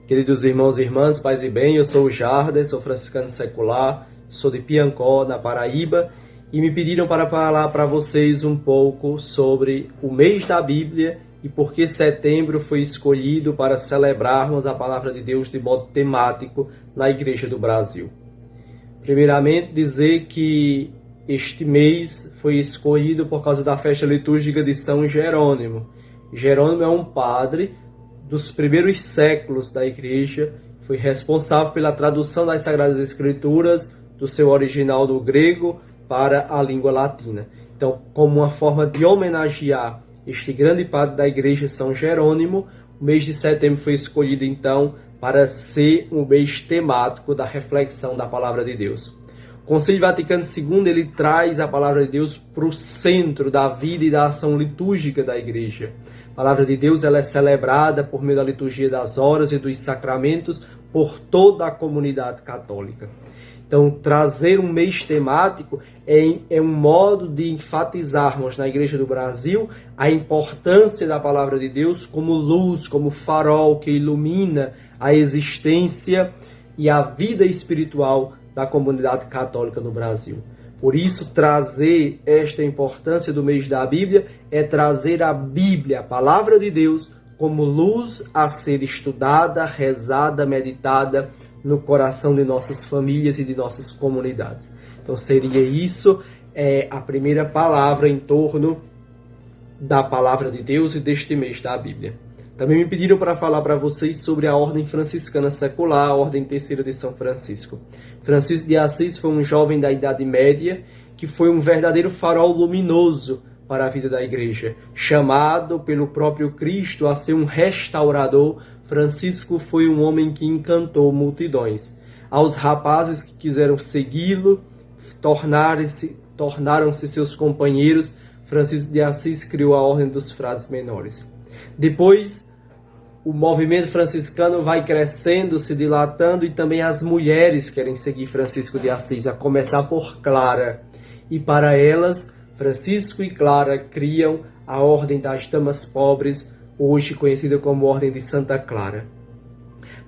Queridos irmãos e irmãs, paz e bem, eu sou o Jarder, sou franciscano secular, sou de Piancó, na Paraíba, e me pediram para falar para vocês um pouco sobre o mês da Bíblia e por que setembro foi escolhido para celebrarmos a Palavra de Deus de modo temático na Igreja do Brasil. Primeiramente, dizer que este mês foi escolhido por causa da festa litúrgica de São Jerônimo. Jerônimo é um padre dos primeiros séculos da Igreja, foi responsável pela tradução das Sagradas Escrituras do seu original do grego para a língua latina. Então, como uma forma de homenagear este grande padre da Igreja, São Jerônimo, o mês de setembro foi escolhido, então, para ser um mês temático da reflexão da Palavra de Deus. O Concílio Vaticano II, ele traz a Palavra de Deus para o centro da vida e da ação litúrgica da Igreja. A Palavra de Deus ela é celebrada por meio da liturgia das horas e dos sacramentos por toda a comunidade católica. Então, trazer um mês temático é um modo de enfatizarmos na Igreja do Brasil a importância da Palavra de Deus como luz, como farol que ilumina a existência e a vida espiritual da comunidade católica no Brasil. Por isso, trazer esta importância do mês da Bíblia é trazer a Bíblia, a Palavra de Deus, como luz a ser estudada, rezada, meditada no coração de nossas famílias e de nossas comunidades. Então, seria isso a primeira palavra em torno da Palavra de Deus e deste mês da Bíblia. Também me pediram para falar para vocês sobre a Ordem Franciscana Secular, a Ordem Terceira de São Francisco. Francisco de Assis foi um jovem da Idade Média que foi um verdadeiro farol luminoso para a vida da Igreja. Chamado pelo próprio Cristo a ser um restaurador, Francisco foi um homem que encantou multidões. Aos rapazes que quiseram segui-lo, tornaram-se seus companheiros, Francisco de Assis criou a Ordem dos Frades Menores. Depois, o movimento franciscano vai crescendo, se dilatando, e também as mulheres querem seguir Francisco de Assis, a começar por Clara. E para elas, Francisco e Clara criam a Ordem das Damas Pobres, hoje conhecida como Ordem de Santa Clara.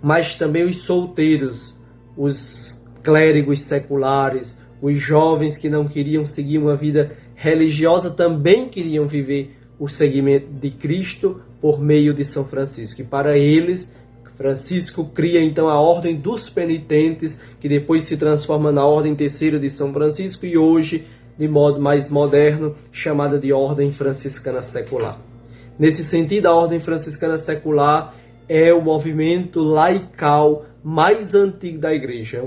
Mas também os solteiros, os clérigos seculares, os jovens que não queriam seguir uma vida religiosa também queriam viver o seguimento de Cristo por meio de São Francisco. E para eles, Francisco cria então a Ordem dos Penitentes, que depois se transforma na Ordem Terceira de São Francisco e hoje, de modo mais moderno, chamada de Ordem Franciscana Secular. Nesse sentido, a Ordem Franciscana Secular é o movimento laical mais antigo da Igreja,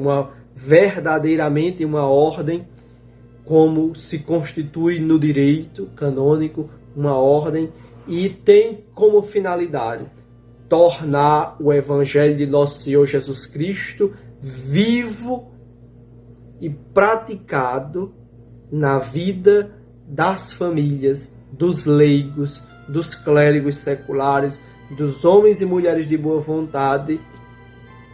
verdadeiramente uma ordem como se constitui no direito canônico, uma ordem, e tem como finalidade tornar o Evangelho de Nosso Senhor Jesus Cristo vivo e praticado na vida das famílias, dos leigos, dos clérigos seculares, dos homens e mulheres de boa vontade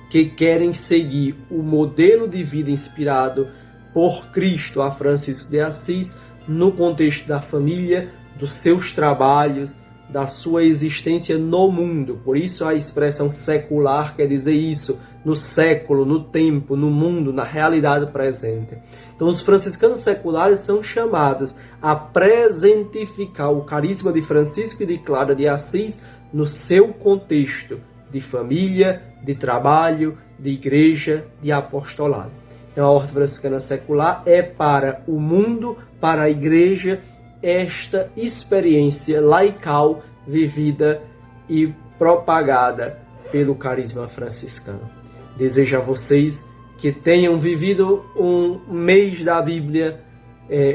que querem seguir o modelo de vida inspirado por Cristo a Francisco de Assis no contexto da família, dos seus trabalhos, da sua existência no mundo. Por isso a expressão secular quer dizer isso, no século, no tempo, no mundo, na realidade presente. Então os franciscanos seculares são chamados a presentificar o carisma de Francisco e de Clara de Assis no seu contexto de família, de trabalho, de igreja, de apostolado. Então a Ordem Franciscana Secular é para o mundo, para a igreja, esta experiência laical vivida e propagada pelo carisma franciscano. Desejo a vocês que tenham vivido um mês da Bíblia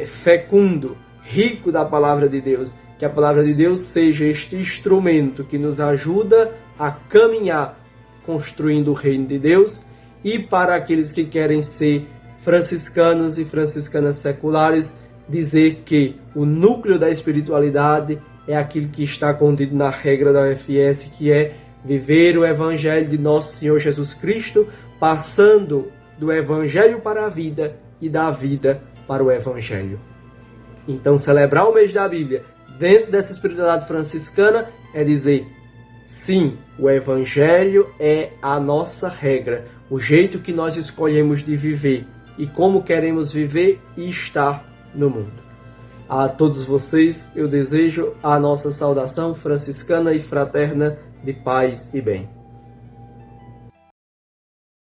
fecundo, rico da Palavra de Deus, que a Palavra de Deus seja este instrumento que nos ajuda a caminhar construindo o reino de Deus, e para aqueles que querem ser franciscanos e franciscanas seculares, dizer que o núcleo da espiritualidade é aquilo que está contido na regra da UFS, que é viver o Evangelho de Nosso Senhor Jesus Cristo, passando do Evangelho para a vida e da vida para o Evangelho. Então, celebrar o mês da Bíblia dentro dessa espiritualidade franciscana é dizer: Sim, o Evangelho é a nossa regra, o jeito que nós escolhemos de viver e como queremos viver e estar no mundo. A todos vocês eu desejo a nossa saudação franciscana e fraterna de paz e bem.